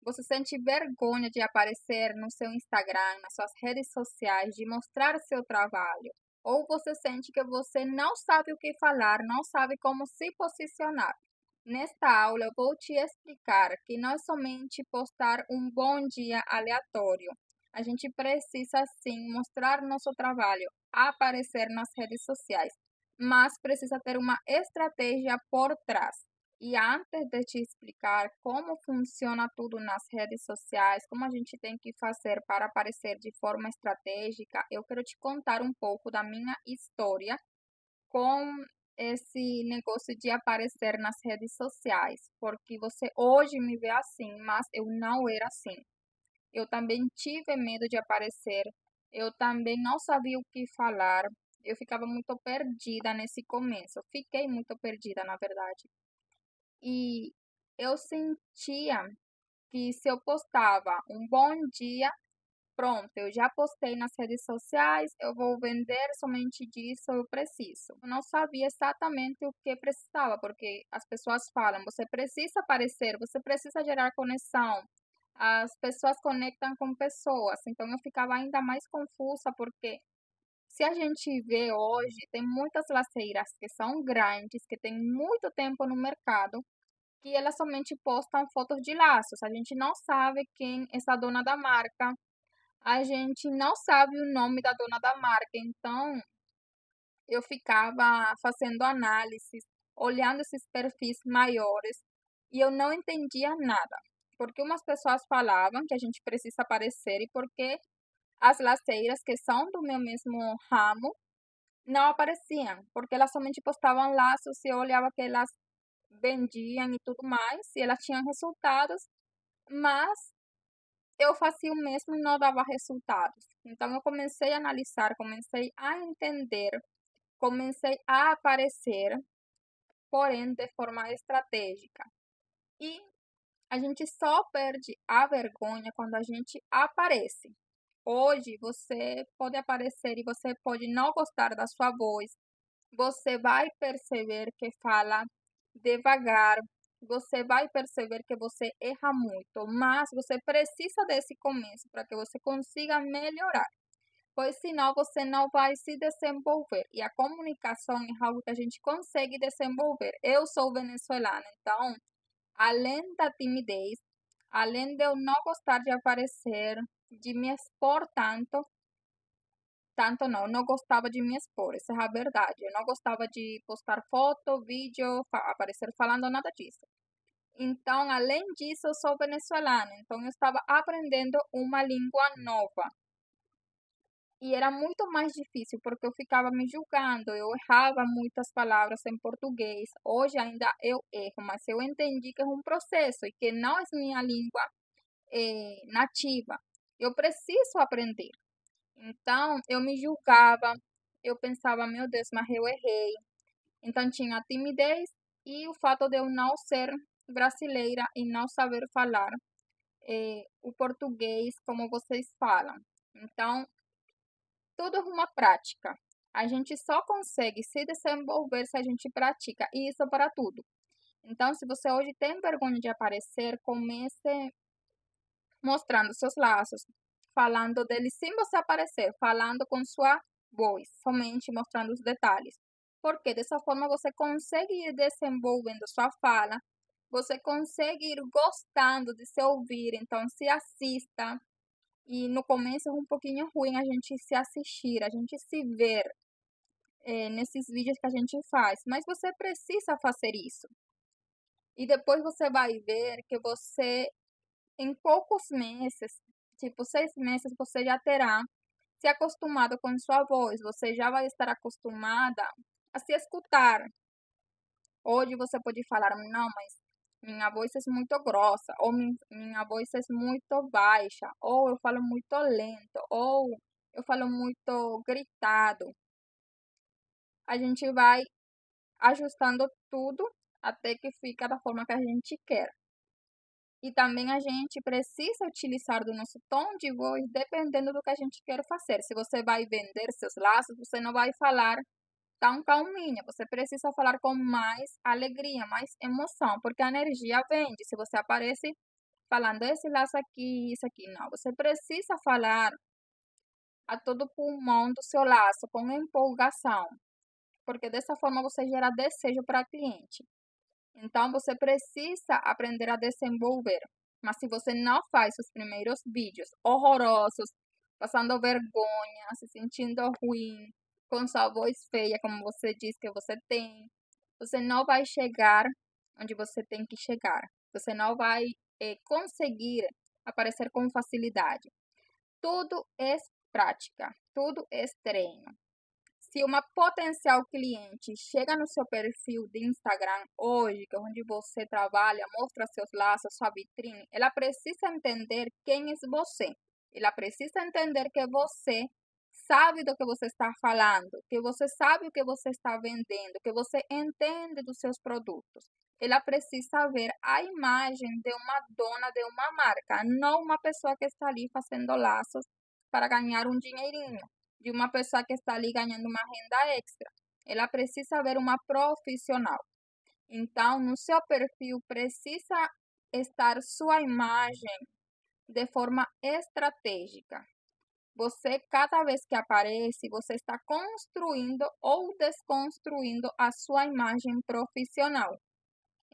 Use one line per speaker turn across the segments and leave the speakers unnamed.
Você sente vergonha de aparecer no seu Instagram, nas suas redes sociais, de mostrar seu trabalho? Ou você sente que você não sabe o que falar, não sabe como se posicionar? Nesta aula, eu vou te explicar que não é somente postar um bom dia aleatório. A gente precisa sim mostrar nosso trabalho, aparecer nas redes sociais, mas precisa ter uma estratégia por trás. E antes de te explicar como funciona tudo nas redes sociais, como a gente tem que fazer para aparecer de forma estratégica, eu quero te contar um pouco da minha história com esse negócio de aparecer nas redes sociais, porque você hoje me vê assim, mas eu não era assim. Eu também tive medo de aparecer, eu também não sabia o que falar, eu ficava muito perdida nesse começo, fiquei muito perdida, na verdade. E eu sentia que se eu postava um bom dia, pronto, eu já postei nas redes sociais, eu vou vender somente disso, eu preciso. Eu não sabia exatamente o que precisava, porque as pessoas falam, você precisa aparecer, você precisa gerar conexão. As pessoas conectam com pessoas, então eu ficava ainda mais confusa, porque se a gente vê hoje, tem muitas laceiras que são grandes, que têm muito tempo no mercado, que elas somente postam fotos de laços. A gente não sabe quem é essa dona da marca, a gente não sabe o nome da dona da marca. Então, eu ficava fazendo análises, olhando esses perfis maiores e eu não entendia nada. Porque umas pessoas falavam que a gente precisa aparecer e porque as laceiras que são do meu mesmo ramo não apareciam, porque elas somente postavam laços e eu olhava que elas vendiam e tudo mais, e elas tinham resultados, mas eu fazia o mesmo e não dava resultados. Então eu comecei a analisar, comecei a entender, comecei a aparecer, porém de forma estratégica. E a gente só perde a vergonha quando a gente aparece. Hoje você pode aparecer e você pode não gostar da sua voz, você vai perceber que fala devagar, você vai perceber que você erra muito, mas você precisa desse começo para que você consiga melhorar, pois senão você não vai se desenvolver. E a comunicação é algo que a gente consegue desenvolver. Eu sou venezuelana, então, além da timidez, além de eu não gostar de aparecer, de me expor tanto, tanto não, não gostava de me expor, essa é a verdade. Eu não gostava de postar foto, vídeo, aparecer falando nada disso. Então, além disso, eu sou venezuelana, então eu estava aprendendo uma língua nova. E era muito mais difícil porque eu ficava me julgando, eu errava muitas palavras em português. Hoje ainda eu erro, mas eu entendi que é um processo e que não é minha língua nativa. Eu preciso aprender. Então, eu me julgava, eu pensava, meu Deus, mas eu errei. Então, tinha a timidez e o fato de eu não ser brasileira e não saber falar o português como vocês falam. Então, tudo é uma prática. A gente só consegue se desenvolver se a gente pratica, e isso para tudo. Então, se você hoje tem vergonha de aparecer, comece mostrando seus laços, falando dele sem você aparecer, falando com sua voz, somente mostrando os detalhes. Porque dessa forma você consegue ir desenvolvendo sua fala, você consegue ir gostando de se ouvir, então se assista. E no começo é um pouquinho ruim a gente se assistir, a gente se ver nesses vídeos que a gente faz, mas você precisa fazer isso. E depois você vai ver que você em poucos meses, tipo 6 meses, você já terá se acostumado com sua voz, você já vai estar acostumada a se escutar. Hoje você pode falar, não, mas minha voz é muito grossa, ou minha voz é muito baixa, ou eu falo muito lento, ou eu falo muito gritado. A gente vai ajustando tudo até que fica da forma que a gente quer. E também a gente precisa utilizar do nosso tom de voz dependendo do que a gente quer fazer. Se você vai vender seus laços, você não vai falar tão calminha, você precisa falar com mais alegria, mais emoção, porque a energia vende. Se você aparece falando esse laço aqui, isso aqui. Não, você precisa falar a todo pulmão do seu laço, com empolgação, porque dessa forma você gera desejo para a cliente. Então, você precisa aprender a desenvolver. Mas se você não faz os primeiros vídeos horrorosos, passando vergonha, se sentindo ruim, com sua voz feia, como você diz que você tem, você não vai chegar onde você tem que chegar. Você não vai conseguir aparecer com facilidade. Tudo é prática, tudo é treino. Se uma potencial cliente chega no seu perfil de Instagram hoje, que é onde você trabalha, mostra seus laços, sua vitrine, ela precisa entender quem é você. Ela precisa entender que você sabe do que você está falando, que você sabe o que você está vendendo, que você entende dos seus produtos. Ela precisa ver a imagem de uma dona de uma marca, não uma pessoa que está ali fazendo laços para ganhar um dinheirinho, de uma pessoa que está ali ganhando uma renda extra. Ela precisa ver uma profissional. Então, no seu perfil precisa estar sua imagem de forma estratégica. Você, cada vez que aparece, você está construindo ou desconstruindo a sua imagem profissional.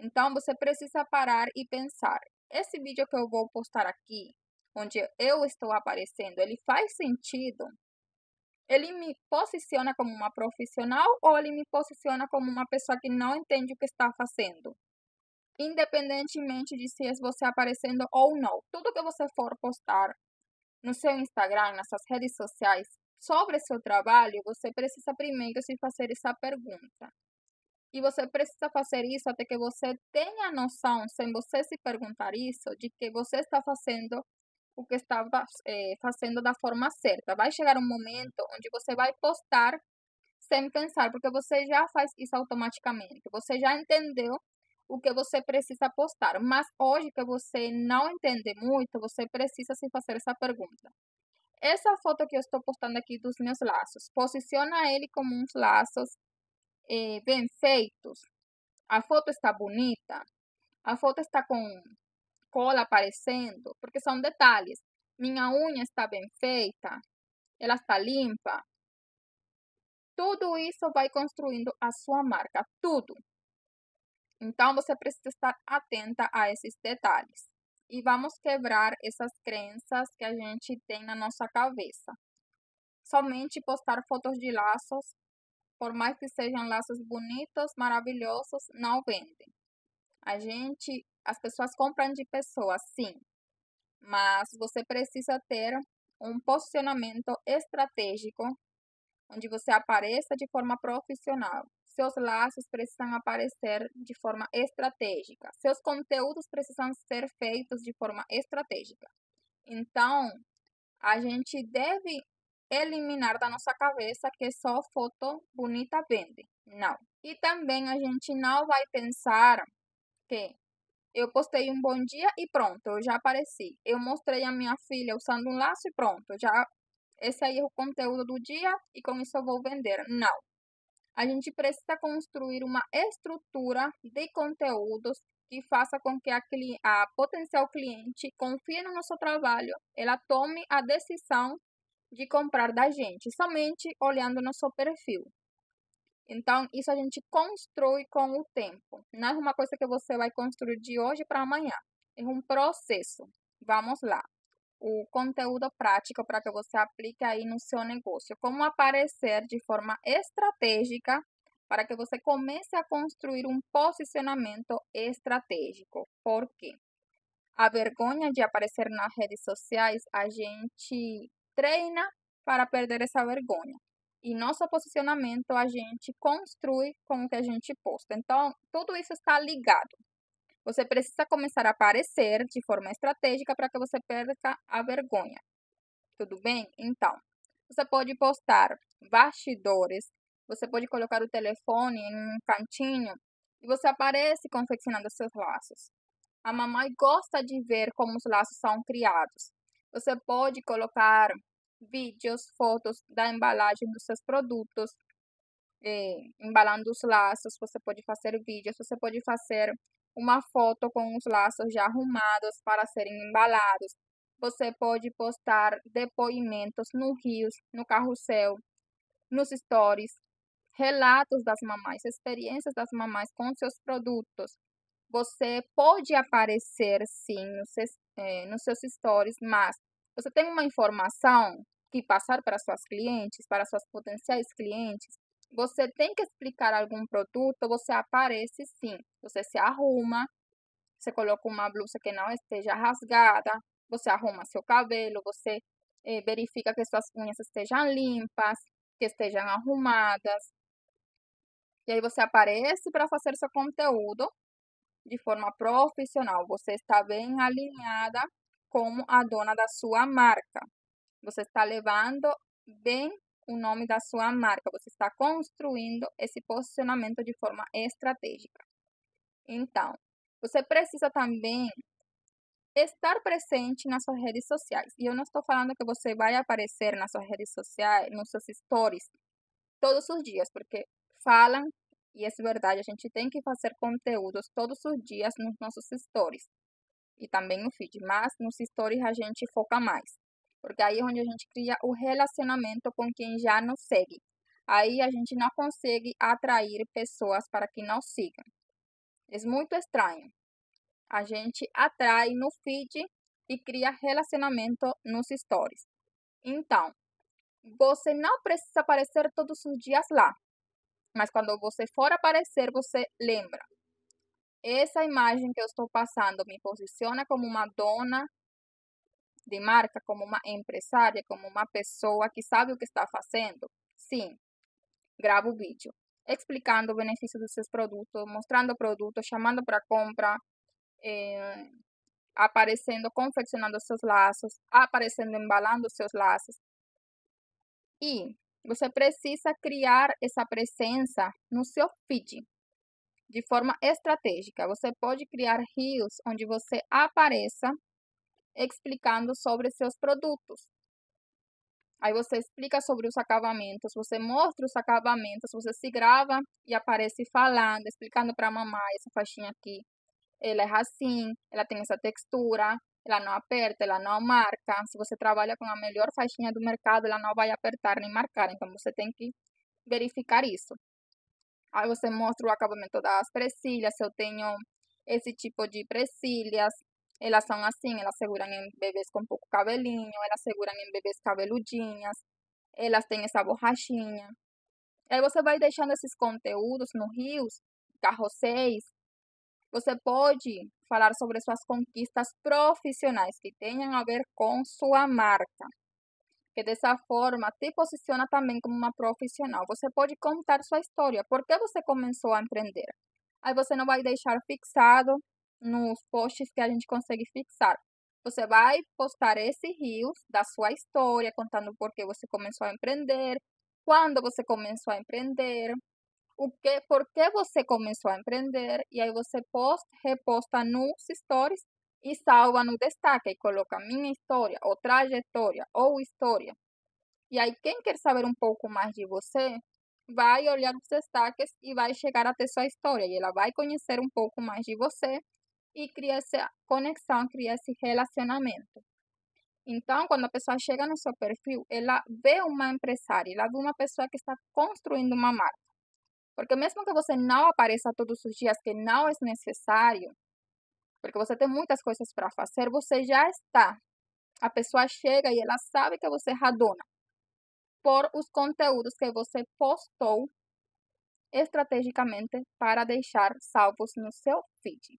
Então, você precisa parar e pensar: esse vídeo que eu vou postar aqui, onde eu estou aparecendo, ele faz sentido? Ele me posiciona como uma profissional ou ele me posiciona como uma pessoa que não entende o que está fazendo? Independentemente de se é você aparecendo ou não, tudo que você for postar no seu Instagram, nas suas redes sociais, sobre seu trabalho, você precisa primeiro se fazer essa pergunta. E você precisa fazer isso até que você tenha noção, sem você se perguntar isso, de que você está fazendo o que estava fazendo da forma certa. Vai chegar um momento onde você vai postar sem pensar, porque você já faz isso automaticamente. Você já entendeu o que você precisa postar. Mas hoje que você não entende muito, você precisa se fazer essa pergunta. Essa foto que eu estou postando aqui dos meus laços, posiciona ele como uns laços bem feitos. A foto está bonita. A foto está com cola aparecendo, porque são detalhes. Minha unha está bem feita, ela está limpa. Tudo isso vai construindo a sua marca, tudo. Então você precisa estar atenta a esses detalhes. E vamos quebrar essas crenças que a gente tem na nossa cabeça. Somente postar fotos de laços, por mais que sejam laços bonitos, maravilhosos, não vendem. As pessoas compram de pessoas, sim, mas você precisa ter um posicionamento estratégico, onde você apareça de forma profissional. Seus laços precisam aparecer de forma estratégica. Seus conteúdos precisam ser feitos de forma estratégica. Então, a gente deve eliminar da nossa cabeça que só foto bonita vende. Não. E também a gente não vai pensar que eu postei um bom dia e pronto, eu já apareci. Eu mostrei a minha filha usando um laço e pronto, já esse aí é o conteúdo do dia e com isso eu vou vender. Não. A gente precisa construir uma estrutura de conteúdos que faça com que a potencial cliente confie no nosso trabalho, ela tome a decisão de comprar da gente, somente olhando nosso perfil. Então, isso a gente constrói com o tempo. Não é uma coisa que você vai construir de hoje para amanhã. É um processo. Vamos lá. O conteúdo prático para que você aplique aí no seu negócio. Como aparecer de forma estratégica para que você comece a construir um posicionamento estratégico. Por quê? A vergonha de aparecer nas redes sociais, a gente treina para perder essa vergonha. E nosso posicionamento a gente construi com o que a gente posta. Então, tudo isso está ligado. Você precisa começar a aparecer de forma estratégica para que você perca a vergonha. Tudo bem? Então, você pode postar bastidores, você pode colocar o telefone em um cantinho e você aparece confeccionando seus laços. A mamãe gosta de ver como os laços são criados. Você pode colocar vídeos, fotos da embalagem dos seus produtos, embalando os laços. Você pode fazer vídeos, você pode fazer uma foto com os laços já arrumados para serem embalados. Você pode postar depoimentos no Reels, no carrossel, nos stories, relatos das mamães, experiências das mamães com seus produtos. Você pode aparecer sim nos seus stories, mas você tem uma informação que passar para suas clientes, para suas potenciais clientes, você tem que explicar algum produto, você aparece sim. Você se arruma, você coloca uma blusa que não esteja rasgada, você arruma seu cabelo, você verifica que suas unhas estejam limpas, que estejam arrumadas. E aí você aparece para fazer seu conteúdo de forma profissional. Você está bem alinhada como a dona da sua marca. Você está levando bem o nome da sua marca. Você está construindo esse posicionamento de forma estratégica. Então, você precisa também estar presente nas suas redes sociais. E eu não estou falando que você vai aparecer nas suas redes sociais, nos seus stories, todos os dias, porque falam, e é verdade, a gente tem que fazer conteúdos todos os dias nos nossos stories e também no feed, mas nos stories a gente foca mais, porque aí é onde a gente cria o relacionamento com quem já nos segue. Aí a gente não consegue atrair pessoas para que nos sigam. É muito estranho. A gente atrai no feed e cria relacionamento nos stories. Então, você não precisa aparecer todos os dias lá, mas quando você for aparecer, você lembra. Essa imagem que eu estou passando me posiciona como uma dona de marca, como uma empresária, como uma pessoa que sabe o que está fazendo? Sim, grava o vídeo explicando o benefício dos seus produtos, mostrando o produto, chamando para compra, aparecendo, confeccionando os seus laços, aparecendo, embalando os seus laços. E você precisa criar essa presença no seu feed de forma estratégica. Você pode criar reels onde você apareça explicando sobre seus produtos. Aí você explica sobre os acabamentos, você mostra os acabamentos, você se grava e aparece falando, explicando para a mamãe, essa faixinha aqui, ela é assim, ela tem essa textura, ela não aperta, ela não marca. Se você trabalha com a melhor faixinha do mercado, ela não vai apertar nem marcar, então você tem que verificar isso. Aí você mostra o acabamento das presilhas, eu tenho esse tipo de presilhas, elas são assim, elas seguram em bebês com pouco cabelinho, elas seguram em bebês cabeludinhas, elas têm essa borrachinha. Aí você vai deixando esses conteúdos no Reels, carrosséis. Você pode falar sobre suas conquistas profissionais que tenham a ver com sua marca, que dessa forma te posiciona também como uma profissional. Você pode contar sua história, por que você começou a empreender. Aí você não vai deixar fixado nos posts que a gente consegue fixar. Você vai postar esse reels da sua história, contando por que você começou a empreender, quando você começou a empreender, por que você começou a empreender, e aí você reposta nos stories e salva no destaque e coloca minha história, ou trajetória, ou história. E aí quem quer saber um pouco mais de você, vai olhar os destaques e vai chegar até sua história, e ela vai conhecer um pouco mais de você e criar essa conexão, criar esse relacionamento. Então, quando a pessoa chega no seu perfil, ela vê uma empresária, ela vê uma pessoa que está construindo uma marca. Porque mesmo que você não apareça todos os dias, que não é necessário, porque você tem muitas coisas para fazer, você já está. A pessoa chega e ela sabe que você é a dona por os conteúdos que você postou estrategicamente para deixar salvos no seu feed.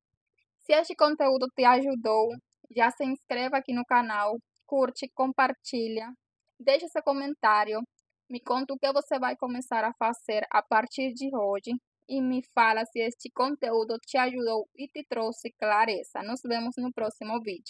Se este conteúdo te ajudou, já se inscreva aqui no canal, curte, compartilha, deixe seu comentário, me conta o que você vai começar a fazer a partir de hoje e me fala se este conteúdo te ajudou e te trouxe clareza. Nos vemos no próximo vídeo.